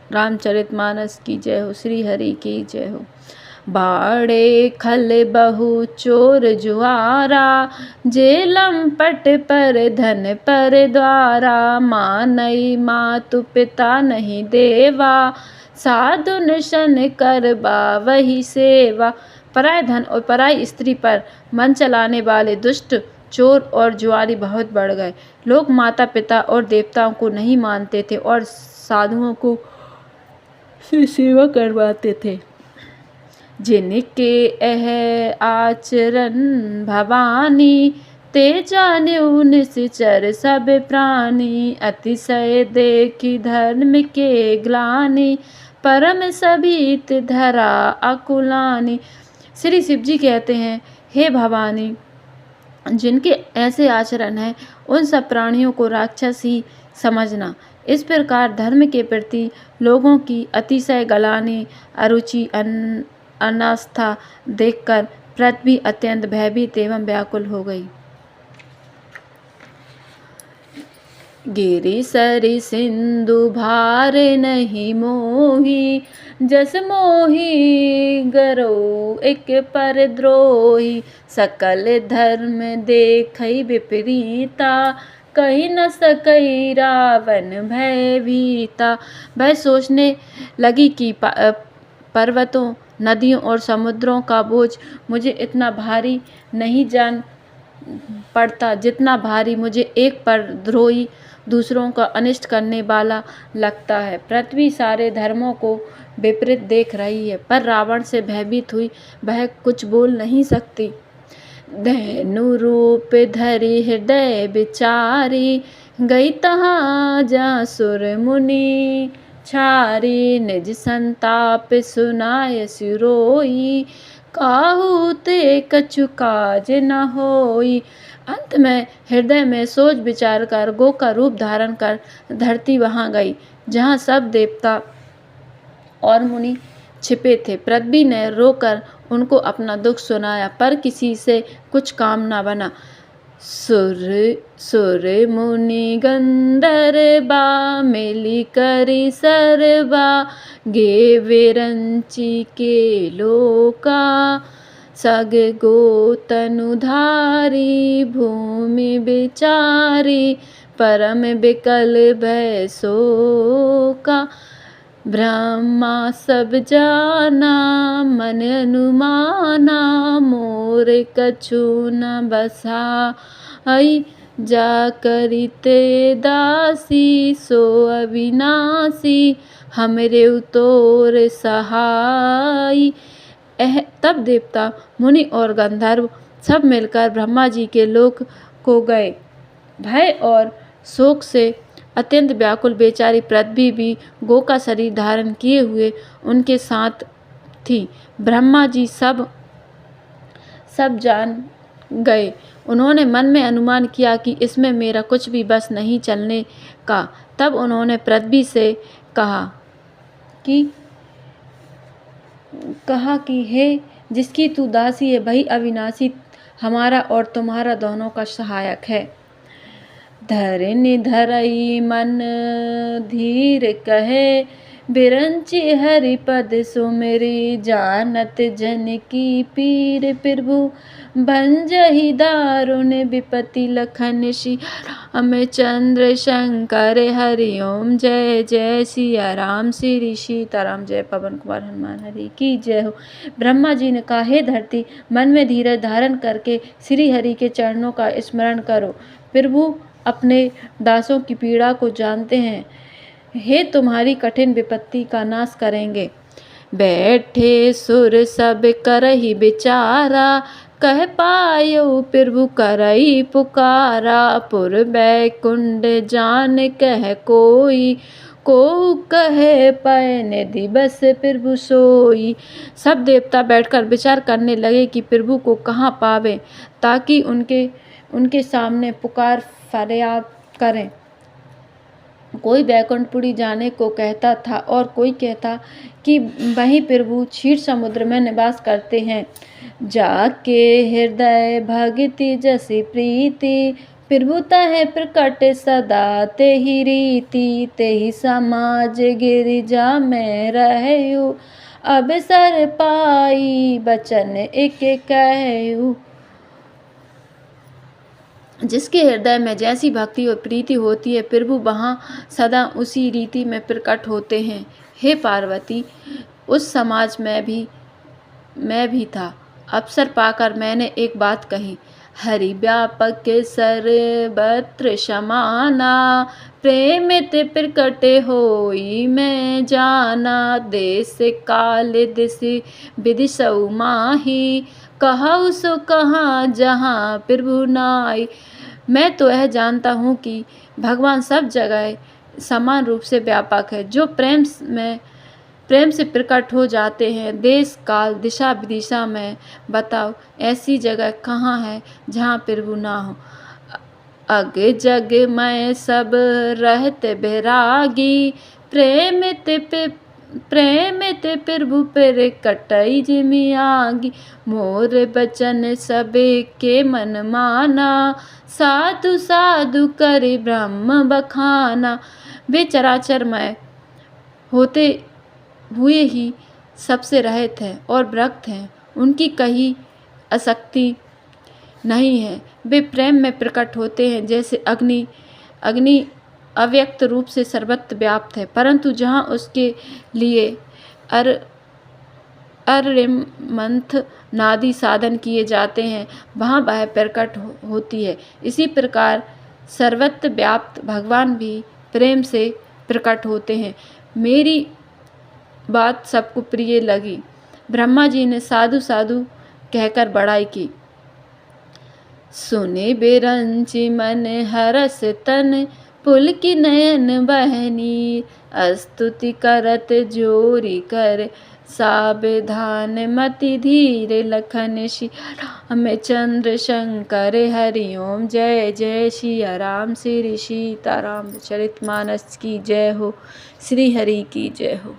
रामचरितमानस की जय हो, श्री हरि की जय हो। बाड़े खल बहु चोर जुआरा, जेलम पट पर धन पर द्वारा। मानई मातु पिता नहीं देवा, साधुन शन करबा वही सेवा। पराय धन और पराई स्त्री पर मन चलाने वाले दुष्ट चोर और जुआरी बहुत बढ़ गए। लोग माता पिता और देवताओं को नहीं मानते थे और साधुओं को से सेवा करवाते थे। जिनके यह आचरण भवानी, ते जान्यु निश्चर सब प्राणी। अतिशय देखी धर्म के ग्लानि, परम सभीत धरा अकुलानी। श्री शिव जी कहते हैं, हे भवानी, जिनके ऐसे आचरण हैं उन सब प्राणियों को राक्षस ही समझना। इस प्रकार धर्म के प्रति लोगों की अतिशय ग्लानि, अरुचि, अनास्था देखकर पृथ्वी अत्यंत भयभीत एवं व्याकुल हो गई। गिरि सरि सिंधु भार नहीं मोही, जस मोही गरो एक पर द्रोही। सकल धर्म देखई विपरीता, कही न सकई रावण भय भीता। वह सोचने लगी कि पर्वतों, नदियों और समुद्रों का बोझ मुझे इतना भारी नहीं जान पड़ता जितना भारी मुझे एक परद्रोही दूसरों का अनिष्ट करने वाला लगता है। पृथ्वी सारे धर्मों को विपरीत देख रही है, पर रावण से भयभीत हुई वह कुछ बोल नहीं सकती। धनु रूप धरि हृदय विचारी, गई तहाँ जासुर मुनि छारी। निज संताप सुनाय सिरोई, काहू ते कछु काज न होई। अंत में हृदय में सोच विचार कर गो का रूप धारण कर धरती वहां गई जहां सब देवता और मुनि छिपे थे। पृथ्वी ने रोकर उनको अपना दुख सुनाया, पर किसी से कुछ काम न बना। सुर मुनि गंधर्वा, मिली करी सरवा। गे विरंची के लोका, सग गो तनुधारी। भूमि बिचारी, परम बिकल भय शोका। ब्रह्मा सब जाना, मन अनुमाना। मोर कछु न बसाई, जा करिते दासी। सो अविनाशी, हमरे उतोर सहाई। तब देवता, मुनि और गंधर्व सब मिलकर ब्रह्मा जी के लोक को गए। भय और शोक से अत्यंत व्याकुल बेचारी पृथ्वी भी गो का शरीर धारण किए हुए उनके साथ थी। ब्रह्मा जी सब जान गए। उन्होंने मन में अनुमान किया कि इसमें मेरा कुछ भी बस नहीं चलने का। तब उन्होंने पृथ्वी से कहा कि हे जिसकी तू दासी है, वही अविनाशी हमारा और तुम्हारा दोनों का सहायक है। धरनि धरई मन धीर कहे, बिरंची हरिपद सुमिरी। जानत जन की पीर प्रभु, भंजहि दारुण विपति। लखन श्यामचंद्र शंकर हरि ओम। जय जय सिया राम, श्री सीताराम। जय पवन कुमार हनुमान हरि की जय हो। ब्रह्मा जी ने कहा, हे धरती, मन में धीरज धारण करके श्री हरि के चरणों का स्मरण करो। प्रभु अपने दासों की पीड़ा को जानते हैं, हे तुम्हारी कठिन विपत्ति का नाश करेंगे। बैठे सुर सब करहि विचारा, कह पायो प्रभु करई पुकारा। पुर बैकुंड जान कह कोई, को कहे पय दिवस प्रभु सोई। सब देवता बैठकर विचार करने लगे कि प्रभु को कहाँ पावे, ताकि उनके सामने पुकार फरियाद करें। कोई बैकुंठपुरी जाने को कहता था और कोई कहता कि वहीं प्रभु क्षीर समुद्र में निवास करते हैं। जाके हृदय भक्ति जसी प्रीति, प्रभुता है प्रकट सदा तेहि रीति, तेहि समाज गिरिजा में रहयु। अब सर पाई बचन एक कहयु। जिसके हृदय में जैसी भक्ति और प्रीति होती है, प्रभु वहाँ सदा उसी रीति में प्रकट होते हैं। हे पार्वती, उस समाज में मैं भी था। अवसर पाकर मैंने एक बात कही, हरि व्यापक सर्वत्र समाना, प्रेम ते प्रकट होई मैं जाना। देश काल दिश विधि सऊ माही, कहु सो कहाँ जहाँ प्रभु नाई। मैं तो यह जानता हूँ कि भगवान सब जगह समान रूप से व्यापक है। जो प्रेम से प्रकट हो जाते हैं, देश काल दिशा विदिशा में बताओ ऐसी जगह कहाँ है जहाँ प्रभु ना हो। अग जग में सब रहते बैरागी, प्रेम ते प्रभु पर कटई जिमि आगी। मोर बचन सबे के मन माना, साधु साधु करे ब्रह्म बखाना। वे चराचरमय होते हुए ही सबसे रहित हैं और व्यक्त हैं, उनकी कहीं आसक्ति नहीं है। वे प्रेम में प्रकट होते हैं जैसे अग्नि अव्यक्त रूप से सर्वत्र व्याप्त है, परंतु जहाँ उसके लिए अर्यमंथ नादी साधन किए जाते हैं, वहाँ वह प्रकट होती है। इसी प्रकार सर्वत्र व्याप्त भगवान भी प्रेम से प्रकट होते हैं। मेरी बात सबको प्रिय लगी। ब्रह्मा जी ने साधु साधु कहकर बड़ाई की। सुने बेरंचि मन हरस तन, पुलकी नयन बहनी। स्तुति करत जोरी कर, सावधान मति धीरे। लखन सिया राम चंद्र शंकर, हरि ओम जय जय सिया राम। श्री सीताराम चरितमानस की जय हो, श्री हरि की जय हो।